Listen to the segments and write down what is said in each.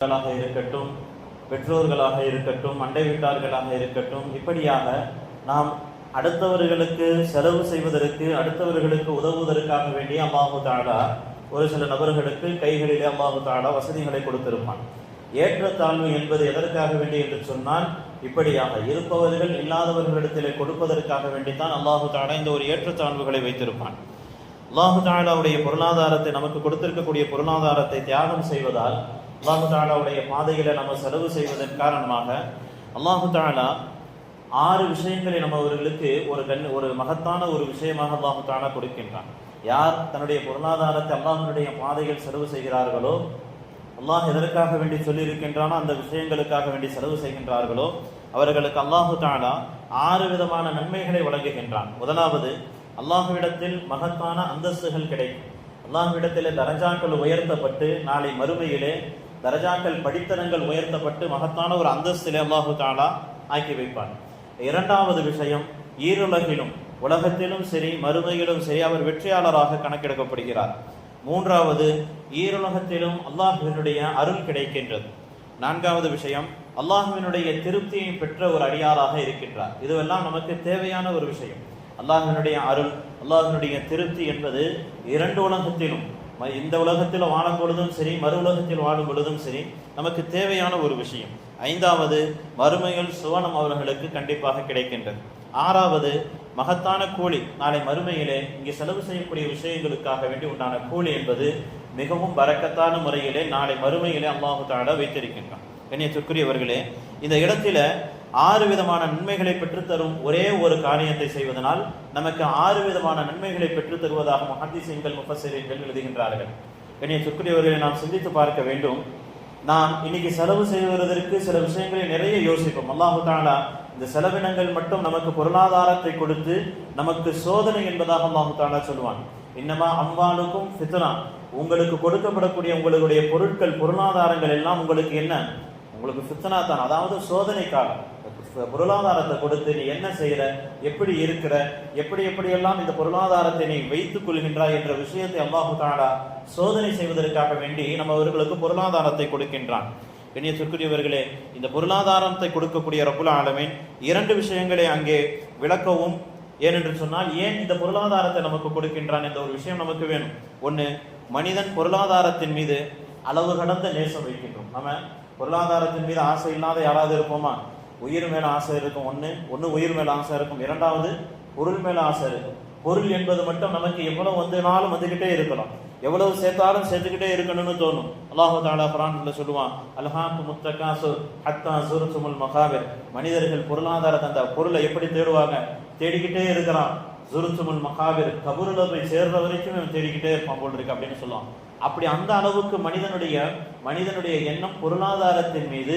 இருக்கட்டும், பெற்றோர்களாக இருக்கட்டும், அண்டை வீட்டார்களாக இருக்கட்டும், இப்படியாக நாம் அடுத்தவர்களுக்கு செலவு செய்வதற்கு, அடுத்தவர்களுக்கு உதவுவதற்காக வேண்டிய அல்லாஹு தஆலா ஒரு சில நபர்களுக்கு கைகளிலே அல்லாஹு தஆலா வசதிகளை கொடுத்திருப்பான். ஏற்றத்தாழ்வு என்பது எதற்காக வேண்டி என்று சொன்னால், இப்படியாக இருப்பவர்கள் இல்லாதவர்களிடத்திலே கொடுப்பதற்காக வேண்டித்தான் அல்லாஹு தஆலா இந்த ஒரு ஏற்றத்தாழ்வுகளை வைத்திருப்பான். அல்லாஹு தஆலாவுடைய பொருளாதாரத்தை, நமக்கு கொடுத்திருக்கக்கூடிய பொருளாதாரத்தை தியாகம் செய்வதால், அல்லாஹு தஆலாவுடைய பாதைகளை நம்ம செலவு செய்வதன் காரணமாக அல்லாஹு தஆலா 6 விஷயங்களை நம்ம அவர்களுக்கு ஒரு மகத்தான ஒரு விஷயமாக அல்லாஹு தஆலா கொடுக்கின்றான். யார் தன்னுடைய பொருளாதாரத்தை அல்லாஹ்வுடைய பாதைகள் செலவு செய்கிறார்களோ, அல்லாஹ் எதற்காக வேண்டி சொல்லி இருக்கின்றானோ அந்த விஷயங்களுக்காக வேண்டி செலவு செய்கின்றார்களோ, அவர்களுக்கு அல்லாஹு தஆலா 6 விதமான நன்மைகளை வழங்குகின்றான். முதலாவது, அல்லாஹ்விடத்தில் மகத்தான அந்தஸ்துகள் கிடைக்கும். அல்லாஹ்விடத்திலே தரஜாக்கள் உயர்த்தப்பட்டு நாளை மறுமையிலே தரஜாக்கள் படித்தனங்கள் உயர்த்தப்பட்டு மகத்தான ஒரு அந்தஸ்திலே அல்லாஹு தஆலா ஆக்கி வைப்பான். இரண்டாவது விஷயம், ஈருலகிலும் உலகத்திலும் சரி மறுமையிலும் சரி அவர் வெற்றியாளராக கணக்கெடுக்கப்படுகிறார். மூன்றாவது, ஈருலகத்திலும் அல்லாஹ்வினுடைய அருள் கிடைக்கின்றது. நான்காவது விஷயம், அல்லாஹ்வினுடைய திருப்தியை பெற்ற ஒரு அடியாராக இருக்கின்றார். இதுவெல்லாம் நமக்கு தேவையான ஒரு விஷயம். அல்லாஹ்வினுடைய அருள், அல்லாஹ்வினுடைய திருப்தி என்பது 2 உலகத்திலும், இந்த உலகத்தில் வாழும் பொழுதும் சரி மறு உலகத்தில் வாழும் பொழுதும் சரி நமக்கு தேவையான ஒரு விஷயம். 5வது, மறுமையில் சுவனம் அவர்களுக்கு கண்டிப்பாக கிடைக்கின்றது. 6வது, மகத்தான கூலி. நாளை மறுமையிலே இங்கே செலவு செய்யக்கூடிய விஷயங்களுக்காக வேண்டி உண்டான கூலி என்பது மிகவும் பரக்கத்தான முறையிலே நாளை மறுமையிலே அல்லாஹு தஆலா வைத்திருக்கின்றான். கண்ணியத்திற்குரியவர்களே, இந்த இடத்தில 6 விதமான நன்மைகளை பெற்றுத்தரும் ஒரே ஒரு காரியத்தை செய்வதனால் நமக்கு 6 விதமான நன்மைகளை பெற்றுத் தருவதாக முஹத்திஸீன்கள் முஃபஸ்ஸிரீன்கள் எழுதுகின்றார்கள். கண்ணியத்திற்குரியவர்களை நாம் சிந்தித்து பார்க்க வேண்டும். நாம் இன்னைக்கு செலவு செய்வதற்கு சில விஷயங்களை நிறைய யோசிப்போம். அல்லாஹு தஆலா இந்த செலவினங்கள் மட்டும் நமக்கு பொருளாதாரத்தை கொடுத்து நமக்கு சோதனை என்பதாக அல்லாஹு தஆலா சொல்லுவான். இன்னமா அம்வாலுக்கும் ஃபித்னா, உங்களுக்கு கொடுக்கப்படக்கூடிய உங்களுடைய பொருட்கள் பொருளாதாரங்கள் எல்லாம் உங்களுக்கு என்ன, உங்களுக்கு ஃபித்னா தான், அதாவது சோதனை காலம். பொருளாதாரத்தை கொடுத்து நீ என்ன செய்யற, எப்படி இருக்கிற, எப்படியெல்லாம் இந்த பொருளாதாரத்தை நீ வைத்துக் கொள்கின்றாய் என்ற விஷயத்தை அல்லாஹு தஆலா சோதனை செய்வதற்காக வேண்டி நம்ம அவர்களுக்கு பொருளாதாரத்தை கொடுக்கின்றான். கண்ணியத்திற்குரியவர்களே, இந்த பொருளாதாரத்தை கொடுக்கக்கூடிய ரப்புல் ஆலமீன் 2 விஷயங்களை அங்கே விளக்கவும், ஏனென்று சொன்னால் ஏன் இந்த பொருளாதாரத்தை நமக்கு கொடுக்கின்றான் என்ற ஒரு விஷயம் நமக்கு வேணும். ஒன்று, மனிதன் பொருளாதாரத்தின் மீது அளவு கடந்த நேசம் வைக்கின்றோம். நம்ம பொருளாதாரத்தின் மீது ஆசை இல்லாத யாராவது இருப்போமா? உயிர் மேல ஆசை இருக்கும். ஒன்று உயிர் மேல ஆசை இருக்கும். 2வது, பொருள் மேல ஆசை இருக்கும். பொருள் என்பது மட்டும் நமக்கு எவ்வளவு வந்தனாலும் வந்துகிட்டே இருக்கலாம், எவ்வளவு சேர்த்தாலும் சேர்த்துக்கிட்டே இருக்கணும்னு தோணும். அல்லாஹு தஆலா குர்ஆன்ல சொல்லுவான், அல்ஹாக்குமுத் தகாசுர் ஹத்தா ஸுர்துமுல் மகாபிர். மனிதர்கள் பொருளாதாரத்தை, அந்த பொருளை எப்படி தேடுவாங்க, தேடிக்கிட்டே இருக்கிறான். ஸுர்துமுல் மகாபிர், கபூர்ல போய் சேர்ற வரைக்கும் இவன் தேடிக்கிட்டே இருப்பான் போல் இருக்கு அப்படின்னு சொல்லுவான். அப்படி அந்த அளவுக்கு மனிதனுடைய எண்ணம் பொருளாதாரத்தின் மீது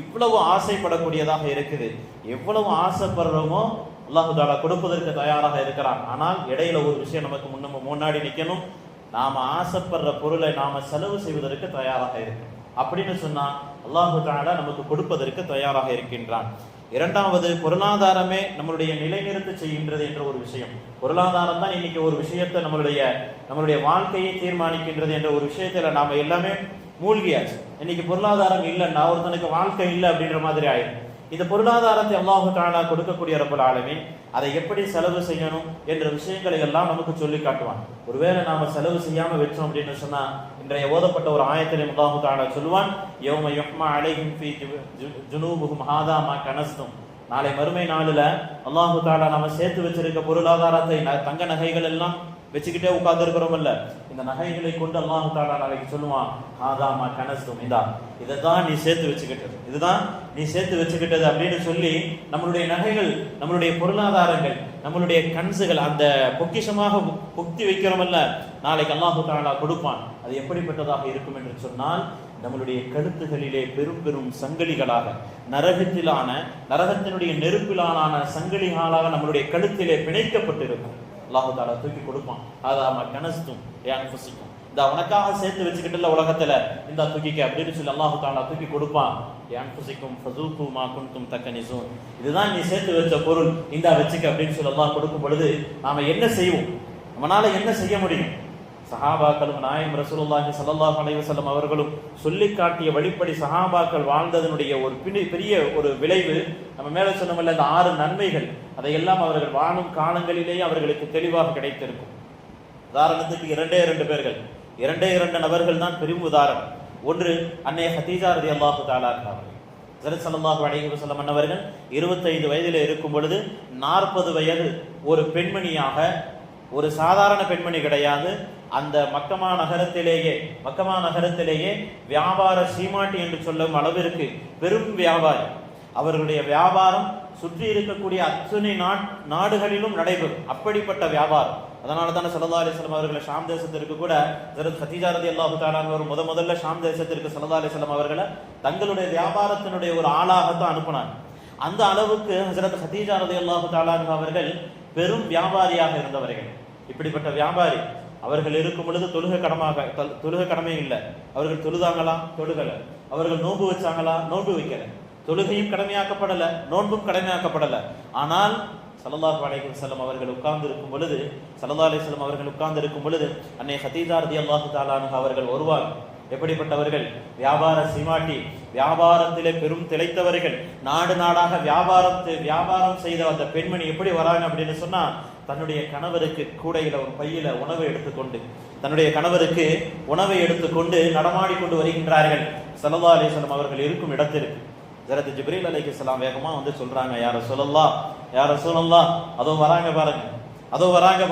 இவ்வளவு ஆசைப்படக்கூடியதாக இருக்குது. எவ்வளவு ஆசைப்படுறோமோ அல்லாஹு தஆலா கொடுப்பதற்கு தயாராக இருக்கிறான். ஆனால் இடையில ஒரு விஷயம் நமக்கு முன்னாடி நிற்கணும். நாம ஆசைப்படுற பொருளை நாம செலவு செய்வதற்கு தயாராக இருக்கணும். அப்படின்னு சொன்னா அல்லாஹு தஆலா நமக்கு கொடுப்பதற்கு தயாராக இருக்கின்றான். 2வது, பொருளாதாரமே நம்மளுடைய நிலைநிறுத்த செய்கின்றது என்ற ஒரு விஷயம். பொருளாதாரம் தான் இன்னைக்கு ஒரு விஷயத்தை நம்மளுடைய வாழ்க்கையை தீர்மானிக்கின்றது என்ற ஒரு விஷயத்துல நாம எல்லாமே மூழ்கியாச்சு. இன்னைக்கு பொருளாதாரம் இல்லைன்னா ஒருத்தனுக்கு வாழ்க்கை இல்லை அப்படின்ற மாதிரி ஆயிடும். இந்த பொருளாதாரத்தை அல்லாஹு தஆலா கொடுக்கக்கூடிய ரப்புல் ஆலமீன் அதை எப்படி செலவு செய்யணும் என்ற விஷயங்களை எல்லாம் நமக்கு சொல்லி காட்டுவான். ஒருவேளை நாம செலவு செய்யாம வச்சோம் அப்படின்னு சொன்னா, இன்றைய ஓதப்பட்ட ஒரு ஆயத்திலே அல்லாஹு தஆலா சொல்லுவான், யௌம யுஹ்மா அலைஹிம் ஃபீ ஜுனூபுஹும் ஹாதா மா கனஸ்தும். நாளை மறுமை நாளில அல்லாஹு தஆலா நாம சேர்த்து வச்சிருக்க பொருளாதாரத்தை, தங்க நகைகள் எல்லாம் வச்சுக்கிட்டே உட்கார்ந்து இருக்கிறோம் இல்ல, இந்த நகைகளை கொண்டு அல்லாஹு தஆலா நாளைக்கு சொல்லுவான், ஹாதா மா கனஸ்தும், இதுதான் நீ சேர்த்து வச்சுக்கிட்டது, இதுதான் நீ சேர்த்து வச்சுக்கிட்டது அப்படின்னு சொல்லி நம்மளுடைய நகைகள், நம்மளுடைய பொருளாதாரங்கள், நம்மளுடைய கன்சுகள், அந்த பொக்கிஷமாக பொக்தி வைக்கிறோமல்ல, நாளைக்கு அல்லாஹு தஆலா கொடுப்பான். அது எப்படிப்பட்டதாக இருக்கும் என்று சொன்னால், நம்மளுடைய கழுத்துகளிலே பெரும் பெரும் சங்கிலிகளாக, நரகத்தினுடைய நெருப்பிலான சங்கிலிகளாக நம்மளுடைய கழுத்திலே பிணைக்கப்பட்டிருக்கும். அல்லாஹு தஆலா தூக்கி கொடுப்பான். ஆதாம கனஸ்தும் யன்ஃபுசிக்கும், இந்த உனக்காக சேர்த்து வச்சுக்கிட்டுல உலகத்துல இந்த தூக்கிக்க அப்படின்னு சொல்லி அல்லாஹு தஆலா தூக்கி கொடுப்பான். யன்ஃபுசிக்கும் ஃபஸூகு மா குன்தும் தகனிஸூன், இதுதான் நீ சேர்த்து வச்ச பொருள், இந்த வச்சுக்க அப்படின்னு சொல்லி அல்லாஹ் கொடுக்கும் பொழுது நாம என்ன செய்வோம்? நம்மளால என்ன செய்ய முடியும்? சஹாபாக்களும் நாயகம் ரசூலுல்லாஹி ஸல்லல்லாஹு அலைஹி வஸல்லம் அவர்களும் சொல்லி காட்டிய வழிப்படி சஹாபாக்கள் வாழ்ந்ததனுடைய ஒரு பெரிய ஒரு விளைவு, நம்ம மேலே சொன்னோம்ல இந்த 6 நன்மைகள், அதையெல்லாம் அவர்கள் வாழும் காலங்களிலேயே அவர்களுக்கு தெளிவாக கிடைத்திருக்கும். உதாரணத்துக்கு 2 பேர்கள், 2 நபர்கள் தான் பெரும் உதாரணம். ஒன்று அன்னை ஹதீஜா ரலியல்லாஹு தஆலா அன்ஹா. ஹஜ்ரத் ஸல்லல்லாஹு அலைஹி வஸல்லம் அவர்கள் 25 வயதில் இருக்கும் பொழுது 40 வயது ஒரு பெண்மணியாக, ஒரு சாதாரண பெண்மணி கிடையாது, அந்த மக்கமா நகரத்திலேயே வியாபார சீமாட்டி என்று சொல்லும் அளவிற்கு பெரும் வியாபாரி. அவர்களுடைய வியாபாரம் சுற்றி இருக்கக்கூடிய அத்தனை நாடுகளிலும் நடைபெறும், அப்படிப்பட்ட வியாபாரம். அதனால தானே ஸல்லல்லாஹு அலைஹி வஸல்லம் அவர்களை ஷாம் தேசத்திற்கு கூட ஹஜ்ரத் ஹதீஜா ரலியல்லாஹு தஆலா அன்ஹா முதல்ல ஷாம் தேசத்திற்கு ஸல்லல்லாஹு அலைஹி வஸல்லம் அவர்களை தங்களுடைய வியாபாரத்தினுடைய ஒரு ஆளாகத்தான் அனுப்பினாங்க. அந்த அளவுக்கு ஹஜ்ரத் ஹதீஜா ரலியல்லாஹு தஆலா அன்ஹா அவர்கள் பெரும் வியாபாரியாக இருந்தவர்கள். இப்படிப்பட்ட வியாபாரி அவர்கள் இருக்கும் பொழுது தொழுகை கடமை இல்லை. அவர்கள் தொழுதாங்களா? தொழுகல. அவர்கள் நோன்பு வச்சாங்களா? நோன்பு வைக்கல. தொழுகையும் கடமையாக்கப்படல, நோன்பும் கடமையாக்கப்படல. ஆனால் ஸல்லல்லாஹு அலைஹி வஸல்லம் அவர்கள் உட்கார்ந்து இருக்கும் பொழுது அன்னை ஹதீஜா ரலியல்லாஹு தஆலா அன்ஹா அவர்கள் வருவார். எப்படிப்பட்டவர்கள்? வியாபார சீமாட்டி, வியாபாரத்திலே பெரும் திளைத்தவர்கள், நாடாக வியாபாரம் செய்த அந்த பெண்மணி எப்படி வராங்க அப்படின்னு சொன்னா, தன்னுடைய கணவருக்கு கூடையில ஒரு பையில உணவை எடுத்துக்கொண்டு நடமாடி கொண்டு வருகின்றார்கள் ஸல்லல்லாஹு அலைஹி வஸல்லம் அவர்கள் இருக்கும் இடத்திற்கு. ஹஜ்ரத் ஜிப்ரீல் அலைஹிஸ்ஸலாம் வேகமா வந்து சொல்றாங்க, யா ரசூலல்லாஹ், அதோ வராங்க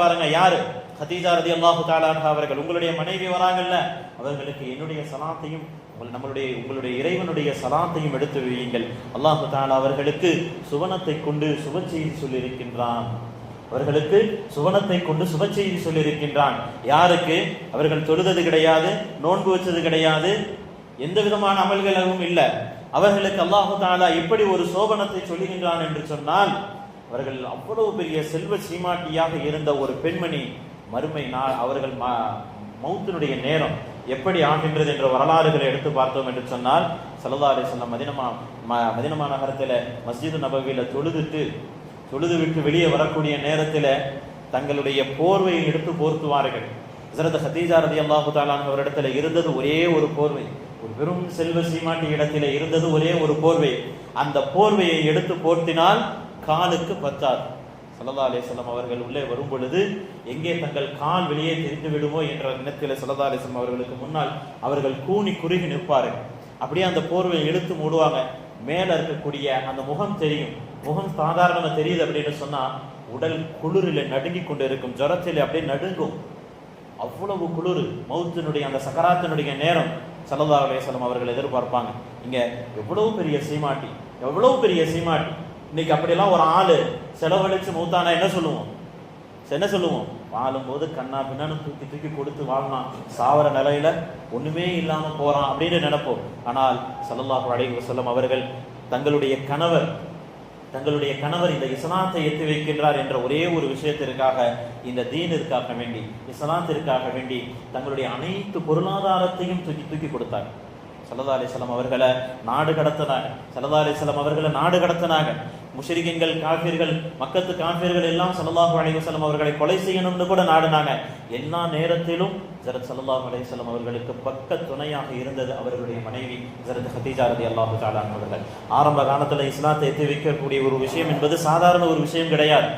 பாருங்க. யாரு? ஹதீஜா ரலியல்லாஹு தஆலா அன்ஹா அவர்கள், உங்களுடைய மனைவி வராங்கல்ல, அவர்களுக்கு என்னுடைய சலாத்தையும் உங்களுடைய இறைவனுடைய சலாத்தையும் எடுத்து வையுங்கள். அல்லாஹ் தஆலா அவர்களுக்கு சுவனத்தை கொண்டு சுப செய்தி சொல்லியிருக்கின்றான். யாருக்கு? அவர்கள் தொழுதது கிடையாது, நோன்பு வச்சது கிடையாது, எந்த விதமான அமல்களும் இல்லை. அவர்களுக்கு அல்லாஹ் தஆலா இப்படி ஒரு சோபனத்தை சொல்லுகின்றான் என்று சொன்னால், அவர்கள் அவ்வளவு பெரிய செல்வ சீமாட்டியாக இருந்த ஒரு பெண்மணி மறுமை நாள் அவர்கள் மௌத்தினுடைய நேரம் எப்படி ஆகின்றது என்ற வரலாறுகளை எடுத்து பார்த்தோம் என்று சொன்னால், ஸல்லல்லாஹு அலைஹி வஸல்லம் மதீனா நகரத்தில் மஸ்ஜிது நபவியில தொழுது விட்டு வெளியே வரக்கூடிய நேரத்தில் தங்களுடைய போர்வையை எடுத்து போர்த்துவார்கள். ஹஜ்ரத் ஹதீஜா ரலியல்லாஹு தஆலா அன்ஹா அவரிடத்துல இருந்தது ஒரே ஒரு போர்வை. ஒரு பெரும் செல்வ சீமாட்டி இடத்திலே இருந்தது ஒரே ஒரு போர்வை. அந்த போர்வையை எடுத்து போர்த்தினால் காலுக்கு பத்தாது. ஸல்லல்லாஹு அலைஹி வஸல்லம் அவர்கள் உள்ளே வரும் பொழுது எங்கே தங்கள் கால் வெளியே தெரிந்து விடுமோ என்ற எண்ணத்தில் ஸல்லல்லாஹு அலைஹி வஸல்லம் அவர்களுக்கு முன்னால் அவர்கள் கூனி குறுகி நிற்பார்கள். அப்படியே அந்த போர்வையை இழுத்து மூடுவாங்க. மேல இருக்கக்கூடிய அந்த முகம் தெரியும். முகம் சாதாரணமா தெரியுது அப்படின்னு சொன்னா, உடல் குளிரில் நடுங்கி கொண்டு இருக்கும், ஜுரத்தில் அப்படியே நடுங்கும். அவ்வளவு குளிர், மௌத்தினுடைய அந்த சக்கராத்தினுடைய நேரம் ஸல்லல்லாஹு அலைஹி வஸல்லம் அவர்கள் எதிர்பார்ப்பாங்க. இங்க எவ்வளவு பெரிய சீமாட்டி. இன்னைக்கு அப்படியெல்லாம் ஒரு ஆளு செலவழிச்சு மௌத்தானா என்ன சொல்லுவோம்? வாழும்போது கண்ணா பின்னான்னு தூக்கி கொடுத்து வாழ்னான், சாவர நிலையில ஒண்ணுமே இல்லாம போறான் அப்படின்னு நினைப்போம். ஆனால் ஸல்லல்லாஹு அலைஹி வஸல்லம் அவர்கள் தங்களுடைய கணவர் இந்த இஸ்லாத்தை எத்தி வைக்கின்றார் என்ற ஒரே ஒரு விஷயத்திற்காக, இந்த தீனிற்காக வேண்டி, இஸ்லாத்திற்காக வேண்டி தங்களுடைய அனைத்து பொருளாதாரத்தையும் தூக்கி கொடுத்தாங்க. ஸல்லல்லாஹு அலைஹி வஸல்லம் அவர்களை நாடு கடத்தினாங்க. முஷ்ரிக்கீன்கள், காஃபிர்கள், மக்கத்து காஃபிர்கள் எல்லாம் ஸல்லல்லாஹு அலைஹி வஸல்லம் அவர்களை கொலை செய்யணும்னு கூட நாடினாங்க. எல்லா நேரத்திலும் ஹஜ்ரத் ஸல்லல்லாஹு அலைஹி வஸல்லம் அவர்களுக்கு பக்க துணையாக இருந்தது அவர்களுடைய மனைவி ஹஜ்ரத் ஹதீஜா ரலியல்லாஹு தஆலா அன்ஹா அவர்கள். ஆரம்ப காலத்தில் இஸ்லாத்தை எத்தி வைக்கக்கூடிய ஒரு விஷயம் என்பது சாதாரண ஒரு விஷயம் கிடையாது.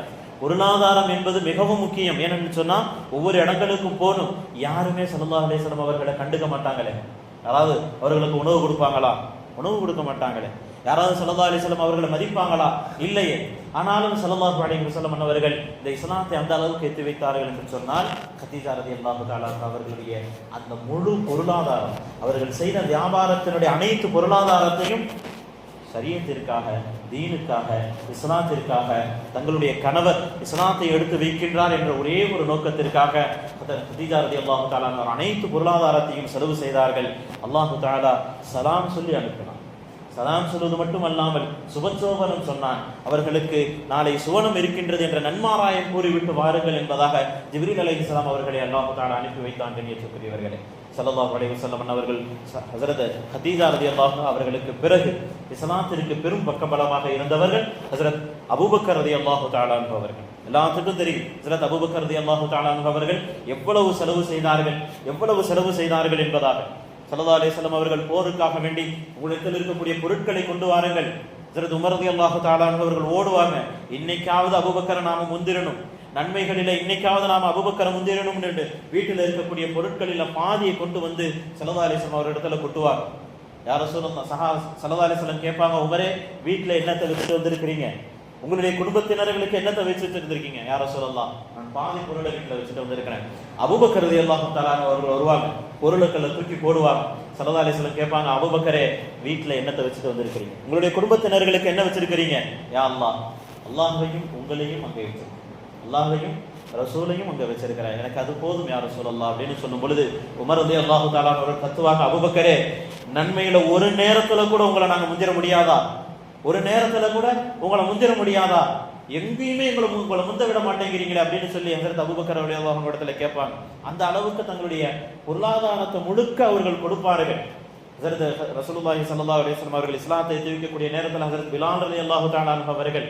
பொருளாதாரம் என்பது மிகவும் முக்கியம். ஏன்னு சொன்னா, ஒவ்வொரு இடங்களுக்கும் போகணும். யாருமே ஸல்லல்லாஹு அலைஹி வஸல்லம் அவர்களை கண்டுக்க மாட்டாங்களே. யாராவது அவர்களுக்கு உணவு கொடுப்பாங்களா? உணவு கொடுக்க மாட்டாங்களே. யாராவது ஸல்லல்லாஹு அலைஹி வஸல்லம் அவர்களை மதிப்பாங்களா? இல்லையே. ஆனாலும் ஸல்லல்லாஹு அலைஹி வஸல்லம் அவர்கள் இந்த இஸ்லாத்தை அந்த அளவுக்கு எத்தி வைத்தார்கள் என்று சொன்னால், ஹதீஜா ரலியல்லாஹு தஆலா அவர்களுடைய அந்த முழு பொருளாதாரம், அவர்கள் செய்த வியாபாரத்தினுடைய அனைத்து பொருளாதாரத்தையும் ஷரியத்திற்காக, தீனுக்காக, இஸ்லாத்திற்காக, தங்களுடைய கணவர் இஸ்லாத்தை எடுத்து வைக்கின்றார் என்ற ஒரே ஒரு நோக்கத்திற்காக ஹதீஜா ரலியல்லாஹு தஆலா அனைத்து பொருளாதாரத்தையும் செலவு செய்தார்கள். அல்லாஹு தஆலா சலாம் சொல்லி அனுப்பினார். சலாம் சொல்வது மட்டுமல்லாமல் சுபசோபனம் சொன்னான். அவர்களுக்கு நாளை சுவனம் இருக்கின்றது என்ற நன்மாராயம் கூறிவிட்டு வாருங்கள் என்பதாக ஜிப்ரீல் அலைஹிஸ்ஸலாம் அவர்களை அல்லாஹு தஆலா அனுப்பி வைத்தான். கண்ணியத்துக்குரியவர்களே, ஸல்லல்லாஹு அலைஹி வஸல்லம் அவர்கள் ஹஸரத் ஹதீஜா ரலியல்லாஹு அன்ஹா அவர்களுக்கு பிறகு இஸ்லாத்திற்கு பெரும் பக்கபலமாக இருந்தவர்கள் ஹஸரத் அபூபக்கர் ரலியல்லாஹு தஆலா அன்ஹு அவர்கள். எல்லாத்துக்கும் தெரியும் ஹஸரத் அபூபக்கர் ரலியல்லாஹு தஆலா அன்ஹு அவர்கள் எவ்வளவு செலவு செய்தார்கள் என்பதாக. ஸல்லல்லாஹு அலைஹி வஸல்லம் அவர்கள் போருக்காக வேண்டி உங்களிடத்தில் இருக்கக்கூடிய பொருட்களை கொண்டு வாருங்கள். ஹஸரத் உமர் ரலியல்லாஹு தஆலா அன்ஹு அவர்கள் ஓடுவாங்க, இன்னைக்காவது அபூபக்கரை நாம முந்திரணும், நன்மைகளில இன்னைக்காவது நாம அபூபக்கரை முந்திரணும் என்று வீட்டில் இருக்கக்கூடிய பொருட்களில பாதியை கொண்டு வந்து ஸல்லல்லாஹு அலைஹி வஸல்லம் அவரிடத்துல கொட்டுவாங்க. யா ரசூலல்லாஹ் ஸல்லல்லாஹு அலைஹி வஸல்லம் கேட்பாங்க, உமரே வீட்டில் என்னத்தை வச்சுட்டு வந்திருக்கிறீங்க, உங்களுடைய குடும்பத்தினர்களுக்கு என்னத்தை வச்சுட்டு இருந்திருக்கீங்க? யா ரசூலல்லாஹ் நான் பாதி பொருளை வீட்டில் வச்சுட்டு வந்திருக்கிறேன். அபூபக்கர் ரலியல்லாஹு தஆலா அவர்கள் வருவாங்க, பொருளுக்களை தூக்கி போடுவாங்க. ஸல்லல்லாஹு அலைஹி வஸல்லம் கேட்பாங்க, அபூபக்கரே வீட்டில் என்னத்தை வச்சுட்டு வந்திருக்கிறீங்க, உங்களுடைய குடும்பத்தினர்களுக்கு என்ன வச்சிருக்கிறீங்க? யா அல்லாஹ், அல்லாஹ்வையும் உங்களையும் அங்கே வச்சிருக்கேன், அல்லாஹ்வையும் ரசூலையும் அங்கே வச்சிருக்கிறேன், எனக்கு அது போதும் யா ரசூலல்லாஹ் அப்படின்னு சொல்லும் பொழுது உமர் ரலியல்லாஹு தஆலா அவர்கள் கத்துவாங்க, அபூபக்கரே நன்மையில ஒரு நேரத்துல கூட உங்களை நாங்க முந்திர முடியாதா? ஒரு நேரத்துல கூட உங்களை முந்திர முடியாதா? எங்கேயுமே உங்களை முந்த விட மாட்டேங்கிறீங்களே அப்படின்னு சொல்லி ஹஸரத் அபூபக்கர் ரலியல்லாஹு அன்ஹு இடத்துல கேட்பாங்க. அந்த அளவுக்கு தங்களுடைய பொருளாதாரத்தை முழுக்க அவர்கள் கொடுப்பார்கள். ஹஸரத் ரசூலுல்லாஹி ஸல்லல்லாஹு அலைஹி வஸல்லம் அவர்கள் இஸ்லாத்தை தெரிவிக்கக்கூடிய நேரத்தில் ஹஸரத் பிலால் ரலியல்லாஹு தஆலா அன்ஹு அவர்கள்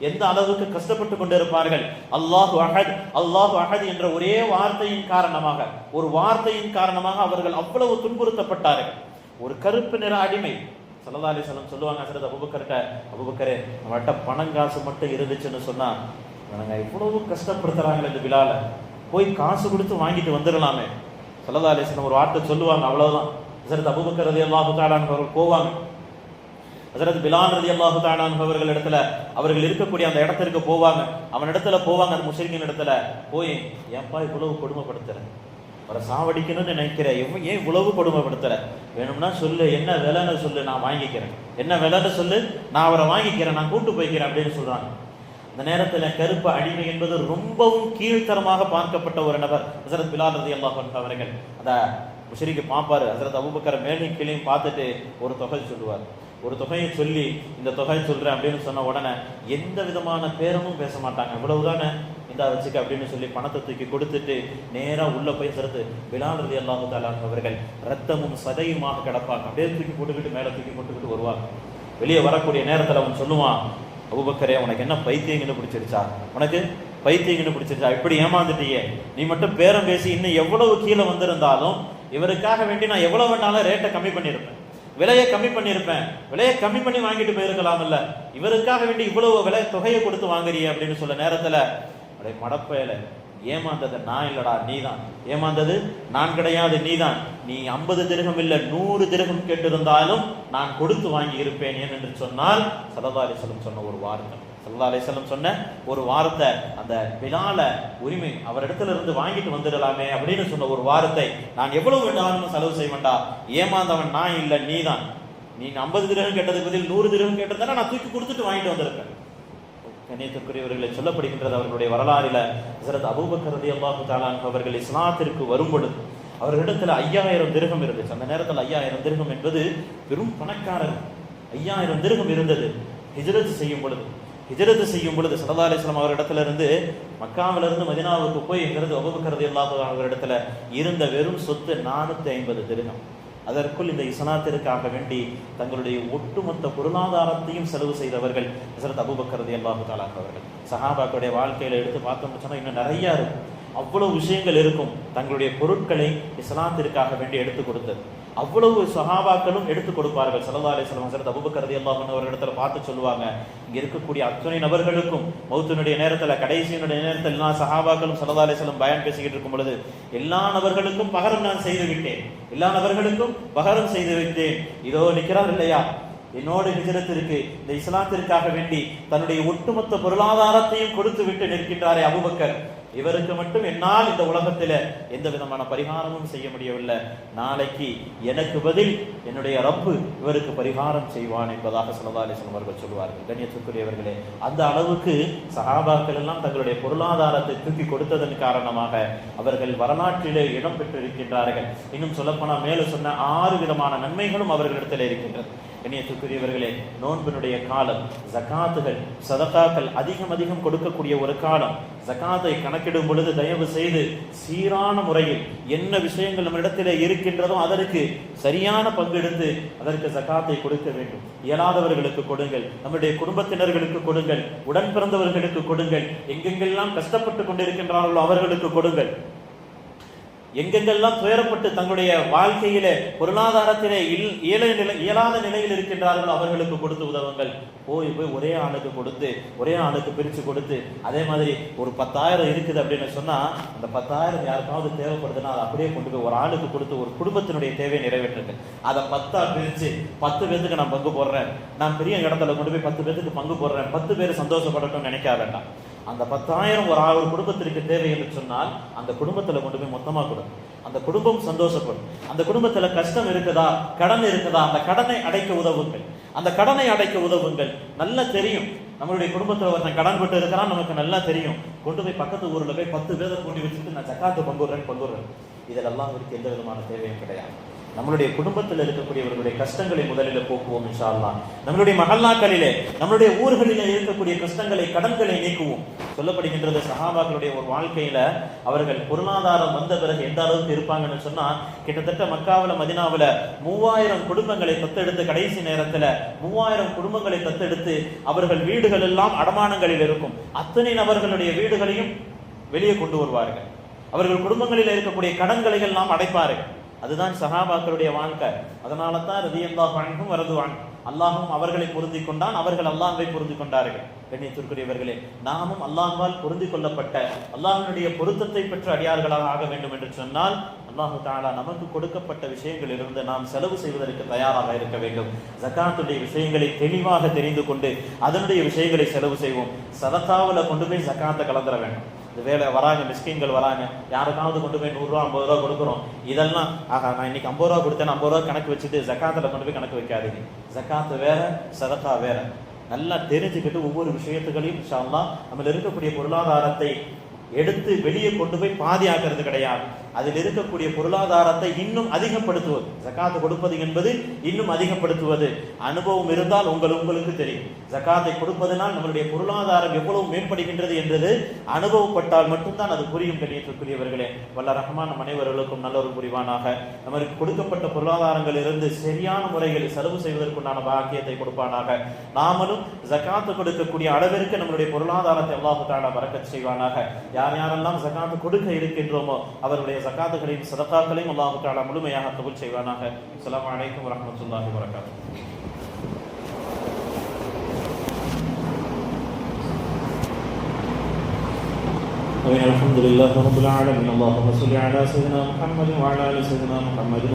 எந்த அளவுக்கு கஷ்டப்பட்டு கொண்டிருப்பார்கள். அல்லாஹு அஹத், அல்லாஹு அஹத் என்ற ஒரே வார்த்தையின் காரணமாக, ஒரு வார்த்தையின் காரணமாக அவர்கள் அவ்வளவு துன்புறுத்தப்பட்டார்கள். ஒரு கருப்பு நிற அடிமை ஸல்லல்லாஹு அலைஹி வஸல்லம் சொல்லுவாங்க ஹஸரத் அபூபக்கர்ட்ட, அபூபக்கரே நம்மகிட்ட பணம் காசு மட்டும் இருந்துச்சுன்னு சொன்னா நாங்க இவ்வளவு கஷ்டப்படுத்துறாங்களே இந்த பிலால, போய் காசு கொடுத்து வாங்கிட்டு வந்துடலாமே. ஸல்லல்லாஹு அலைஹி வஸல்லம் ஒரு வார்த்தை சொல்லுவாங்க, அவ்வளவுதான். ஹஸரத் அபூபக்கர் ரலியல்லாஹு தஆலா அன்ஹு அவர்கள் போவாங்க. ஹஸரத் பிலால் ரலியல்லாஹு தஆலா அன்ஹு அவர்கள் இடத்துல, அவர்கள் இருக்கக்கூடிய அந்த இடத்திற்கு போவாங்க. அவன் இடத்துல போவாங்க, அந்த முஸ்லிமின் இடத்துல போய், ஏன்பா இவ்வளவு கொடுமைப்படுத்துற, அவரை சாவடிக்கணும்னு நினைக்கிறேன், ஏன் இவ்வளவு கொடுமைப்படுத்துற, வேணும்னா சொல்லு, என்ன விலைன்னு சொல்லு, நான் வாங்கிக்கிறேன், என்ன விலைன்னு சொல்லு, நான் அவரை வாங்கிக்கிறேன், நான் கூட்டு போய்க்கிறேன் அப்படின்னு சொல்றாங்க. அந்த நேரத்தில் கருப்பு அடிமை என்பது ரொம்பவும் கீழ்த்தரமாக பார்க்கப்பட்ட ஒரு நபர் ஹஸரத் பிலால் ரலியல்லாஹு அன்ஹு அவர்கள். அந்த முஷ்ரிக் பார்ப்பாரு, ஹஸரத் அபூபக்கர் மேலையும் கீழையும் பார்த்துட்டு ஒரு தொகை சொல்லுவார். ஒரு தொகையை சொல்லி, இந்த தொகையை சொல்றேன் அப்படின்னு சொன்ன உடனே எந்த விதமான பேரமும் பேச மாட்டாங்க, இவ்வளவுதானே இந்தா வச்சுக்க அப்படின்னு சொல்லி பணத்தை தூக்கி கொடுத்துட்டு நேரா உள்ள போய் ஹஸரத் பிலால் ரலியல்லாஹு தஆலா அன்ஹு அவர்கள் ரத்தமும் சதையுமாக கிடப்பாங்க. அப்படியே தூக்கி போட்டுக்கிட்டு மேலே தூக்கி போட்டுக்கிட்டு வருவாங்க. வெளியே வரக்கூடிய நேரத்தில் அவன் சொல்லுவான், அபூபக்கரே உனக்கு என்ன பைத்தியங்கன்னு பிடிச்சிருச்சா, உனக்கு பைத்தியங்கன்னு பிடிச்சிருச்சா, இப்படி ஏமாந்துட்டியே, நீ மட்டும் பேரம் பேசி இன்னும் எவ்வளவு கீழே வந்திருந்தாலும் இவருக்காக வேண்டி நான் எவ்வளவு வேணாலும் ரேட்டை கம்மி பண்ணியிருப்பேன், விலையை கம்மி பண்ணியிருப்பேன், விலையை கம்மி பண்ணி வாங்கிட்டு போயிருக்கலாம் இல்ல, இவருக்காக வேண்டி இவ்வளவு விலை தொகையை கொடுத்து வாங்குறிய அப்படின்னு சொல்ல நேரத்துல அப்படியே மடப்பையில, ஏமாந்தது நான் இல்லடா நீதான், ஏமாந்தது நான் கிடையாது நீதான், நீ 50 திரகம் இல்ல 100 திரகம் கேட்டிருந்தாலும் நான் கொடுத்து வாங்கி இருப்பேன் என்று சொன்னால் ஸல்லல்லாஹு அலைஹி வஸல்லம் சொன்ன ஒரு வார்த்தை, ஸல்லல்லாஹு அலைஹி வஸல்லம் சொன்ன ஒரு வார்த்தை, அந்த பிலால உரிமை அவரிடத்துல இருந்து வாங்கிட்டு வந்துடலாமே அப்படின்னு சொன்ன ஒரு வார்த்தை, நான் எவ்வளவு வேண்டாலும் செலவு செய்வேன்டா, ஏமாந்தவன் நான் இல்ல நீதான், நீ 50 திரகம் கேட்டதுக்கு பதில் 100 திரகம் கேட்டதால நான் தூக்கி கொடுத்துட்டு வாங்கிட்டு வந்திருப்பேன். கண்ணியத்திற்குரியவர்களை சொல்லப்படுகின்றது அவர்களுடைய வரலாறில ஹஸரத் அபூபக்கர் ரலியல்லாஹு தஆலா அன்ஹு அவர்கள் இஸ்லாத்திற்கு வரும் பொழுது அவர்களிடத்துல 5000 திரகம் இருந்துச்சு. அந்த நேரத்தில் 5000 திரகம் என்பது பெரும் பணக்காரர். 5000 திரகம் இருந்தது. ஹிஜ்ரத் செய்யும் பொழுது ஸல்லல்லாஹு அலைஹி வஸல்லம் அவரிடத்துல இருந்து மக்காவிலிருந்து மதீனாவுக்கு போய் ஹஸரத் அபூபக்கர் ரலியல்லாஹு அன்ஹு அவரிடத்துல இருந்த வெறும் சொத்து 450 திரகம். அதற்குள் இந்த இஸ்லாத்திற்காக வேண்டி தங்களுடைய ஒட்டுமொத்த பொருளாதாரத்தையும் செலவு செய்தவர்கள் ஹஸரத் அபூபக்கர் ரலியல்லாஹு தஆலா அவர்கள். சஹாபாக்களுடைய வாழ்க்கையில எடுத்து பார்த்தோம்னு சொன்னா இன்னும் நிறைய இருக்கும், அவ்வளவு விஷயங்கள் இருக்கும். தங்களுடைய பொருட்களை இஸ்லாத்திற்காக வேண்டி எடுத்து கொடுத்தது அவ்வளவு சஹாபாக்களும் எடுத்து கொடுப்பார்கள். ஸல்லல்லாஹு அலைஹி வஸல்லம் ஹஸரத் அபூபக்கர் ரலியல்லாஹு அன்ஹு அவர்களிடத்துல பார்த்து சொல்லுவாங்க, இங்க இருக்கக்கூடிய அத்தனை நபர்களுக்கும் மௌத்தினுடைய நேரத்தில், கடைசியினுடைய நேரத்தில் எல்லா சஹாபாக்களும் ஸல்லல்லாஹு அலைஹி வஸல்லம் பயான் பேசிக்கிட்டு இருக்கும் பொழுது, எல்லா நபர்களுக்கும் பகரம் நான் செய்து விட்டேன், எல்லா நபர்களுக்கும் பகரம் செய்து விட்டேன், இதோ நிற்கிறார் இல்லையா என்னோடு ஹிஜ்ரத்திற்கு இந்த இஸ்லாத்திற்காக வேண்டி தன்னுடைய ஒட்டுமொத்த பொருளாதாரத்தையும் கொடுத்து விட்டு நிற்கின்றாரே அபூபக்கர், இவருக்கு மட்டும் என்னால் இந்த உலகத்தில் எந்த விதமான பரிகாரமும் செய்ய முடியவில்லை, நாளைக்கு எனக்கு பதில் என்னுடைய ரப்பு இவருக்கு பரிகாரம் செய்வான் என்பதாக ஸல்லல்லாஹு அலைஹி வஸல்லம் அவர்கள் சொல்வார்கள். கண்ணியத்திற்குரியவர்களே, அந்த அளவுக்கு சஹாபாக்கள் எல்லாம் தங்களுடைய பொருளாதாரத்தை தூக்கி கொடுத்ததன் காரணமாக அவர்கள் வரலாற்றிலே இடம் பெற்றிருக்கின்றார்கள். இன்னும் சொல்லப்போனால் மேலும் சொன்ன 6 விதமான நன்மைகளும் அவர்களிடத்தில் இருக்கின்றது. கண்ணியத்துக்குரியவர்களே, நோன்பினுடைய காலம், ஜகாத்துகள் சதகாக்கள் அதிகம் கொடுக்கக்கூடிய ஒரு காலம். ஜகாத்தை கணக்கிடும் பொழுது தயவு செய்து சீரான முறையில் என்ன விஷயங்கள் நம்மிடத்தில் இருக்கின்றதோ அதற்கு சரியான பங்கெடுத்து அதற்கு ஜகாத்தை கொடுக்க வேண்டும். இயலாதவர்களுக்கு கொடுங்கள், நம்முடைய குடும்பத்தினர்களுக்கு கொடுங்கள், உடன் பிறந்தவர்களுக்கு கொடுங்கள், எங்கெங்கெல்லாம் கஷ்டப்பட்டு கொண்டிருக்கின்றார்களோ அவர்களுக்கு கொடுங்கள், எங்கெங்கெல்லாம் துயரப்பட்டு தங்களுடைய வாழ்க்கையில பொருளாதாரத்திலே இயலாத நிலையில் இருக்கின்றார்களோ அவர்களுக்கு கொடுத்து உதவுங்கள். போய் ஒரே ஆளுக்கு கொடுத்து ஒரே ஆளுக்கு பிரிச்சு கொடுத்து, அதே மாதிரி ஒரு 10,000 இருக்குது அப்படின்னு சொன்னா அந்த 10,000 யாருக்காவது தேவைப்படுதுன்னா அதை அப்படியே கொண்டு போய் ஒரு ஆளுக்கு கொடுத்து ஒரு குடும்பத்தினுடைய தேவையை நிறைவேற்றுங்க. அதை 10 பிரிச்சு 10 பேருக்கு நான் பங்கு போடுறேன், நான் பெரிய இடத்துல கொண்டு போய் 10 பேருக்கு பங்கு போடுறேன், 10 பேர் சந்தோஷப்படட்டும் நினைக்க வேண்டாம். அந்த 10,000 ஒரு குடும்பத்திற்கு தேவை என்று சொன்னால் அந்த குடும்பத்துல கொண்டு போய் மொத்தமா கொடுங்க. அந்த குடும்பம் சந்தோஷப்படும். அந்த குடும்பத்துல கஷ்டம் இருக்குதா, கடன் இருக்குதா, அந்த கடனை அடைக்க உதவுங்கள். அந்த கடனை அடைக்க உதவுங்கள். நல்லா தெரியும் நம்மளுடைய குடும்பத்துல ஒருத்தன் கடன் பட்டு இருக்கிறான், நமக்கு நல்லா தெரியும். கொண்டு போய் பக்கத்து ஊர்ல போய் 10 பேரை கூட்டி வச்சுட்டு நான் ஜக்காத்து பங்குறேன். இதெல்லாம் அவருக்கு எந்த விதமான தேவையும் கிடையாது. நம்மளுடைய குடும்பத்தில் இருக்கக்கூடியவர்களுடைய கஷ்டங்களை முதலில் போக்குவோம் இன்ஷா அல்லாஹ். நம்மளுடைய மஹல்லாக்களிலே, நம்மளுடைய ஊர்களிலே இருக்கக்கூடிய கஷ்டங்களை, கடன்களை நீக்குவோம். சொல்லப்படுகின்றது சஹாபாக்களுடைய ஒரு வாழ்க்கையில அவர்கள் பொருளாதாரம் வந்த பிறகு எந்த அளவுக்கு இருப்பாங்கன்னு சொன்னா, கிட்டத்தட்ட மக்காவுல மதினாவுல 3000 குடும்பங்களை தத்தெடுத்து, கடைசி நேரத்துல 3000 குடும்பங்களை தத்தெடுத்து அவர்கள் வீடுகள் எல்லாம் அடமானங்களில் இருக்கும். அத்தனை நபர்களுடைய வீடுகளையும் வெளியே கொண்டு வருவார்கள். அவர்கள் குடும்பங்களில் இருக்கக்கூடிய கடன்களை எல்லாம் அடைப்பார்கள். அதுதான் சஹாபாக்களுடைய வாழ்க்கை. அதனால தான் ரலியல்லாஹு அன்ஹும் வரதுவான், அல்லாஹும் அவர்களை பொருந்தி கொண்டான், அவர்கள் அல்லாஹ்வை பொருந்தி கொண்டார்கள். கண்ணியத்திற்குரியவர்களே, நாமும் அல்லாஹ்வால் பொருந்தி கொள்ளப்பட்ட அல்லாஹ்வுடைய பொருத்தத்தை பெற்ற அடியார்களாக ஆக வேண்டும் என்று சொன்னால் அல்லாஹு தஆலா நமக்கு கொடுக்கப்பட்ட விஷயங்களிலிருந்து நாம் செலவு செய்வதற்கு தயாராக இருக்க வேண்டும். ஜகாத்துடைய விஷயங்களை தெளிவாக தெரிந்து கொண்டு அதனுடைய விஷயங்களை செலவு செய்வோம். சதகாவுல கொண்டு போய் ஜகாத்தை கலந்துட வேண்டும். இந்த வேலை வராங்க, மிஸ்கின்கள் வராங்க, யாருக்காவது கொண்டு போய் 100 ரூபா 50 ரூபா கொடுக்குறோம். இதெல்லாம் நான் இன்னைக்கு 50 ரூபா கொடுத்தேன், 50 ரூபா கணக்கு வச்சுட்டு ஜகாத்துல கொண்டு போய் கணக்கு வைக்காதீங்க. ஜகாத்து வேற, சதகா வேற. நல்லா தெரிஞ்சுக்கிட்டு ஒவ்வொரு விஷயத்துகளையும் இன்ஷா அல்லாஹ் நம்மள இருக்கக்கூடிய பொருளாதாரத்தை எடுத்து வெளியே கொண்டு போய் பாதி ஆக்கிறது கிடையாது. அதில் இருக்கக்கூடிய பொருளாதாரத்தை இன்னும் அதிகப்படுத்துவது, ஜகாத்து கொடுப்பது என்பது இன்னும் அதிகப்படுத்துவது. அனுபவம் இருந்தால் உங்களுக்கு தெரியும். ஜகாத்தை கொடுப்பதனால் நம்மளுடைய பொருளாதாரம் எவ்வளவு மேம்படுகின்றது என்றது அனுபவப்பட்டால் மட்டும்தான் அது புரியும். கண்ணியத்திற்குரியவர்களே, வல்ல ரஹ்மான் நம் அனைவர்களுக்கும் நல்ல ஒரு புரிவானாக. நமக்கு கொடுக்கப்பட்ட பொருளாதாரங்கள் இருந்து சரியான முறையில் செலவு செய்வதற்குண்டான பாக்கியத்தை கொடுப்பானாக. நாமளும் ஜகாத்து கொடுக்கக்கூடிய அளவிற்கு நம்மளுடைய பொருளாதாரத்தை அல்லாஹ் தஆலா பரக்கத் செய்வானாக. யார் யாரெல்லாம் ஜகாத்து கொடுக்க இருக்கின்றோமோ அவருடைய ஜகாத்துகளையும் சதகாக்களையும் அல்லாஹ் தஆலா முழுமையாக கபூல் செய்வானாக. அஸ்ஸலாமு அலைக்கும் வரஹ்மத்துல்லாஹி வபரகாத்துஹு. الحمد لله رب العالمين. اللهم صل على سيدنا محمد وعلى ال سيدنا محمد.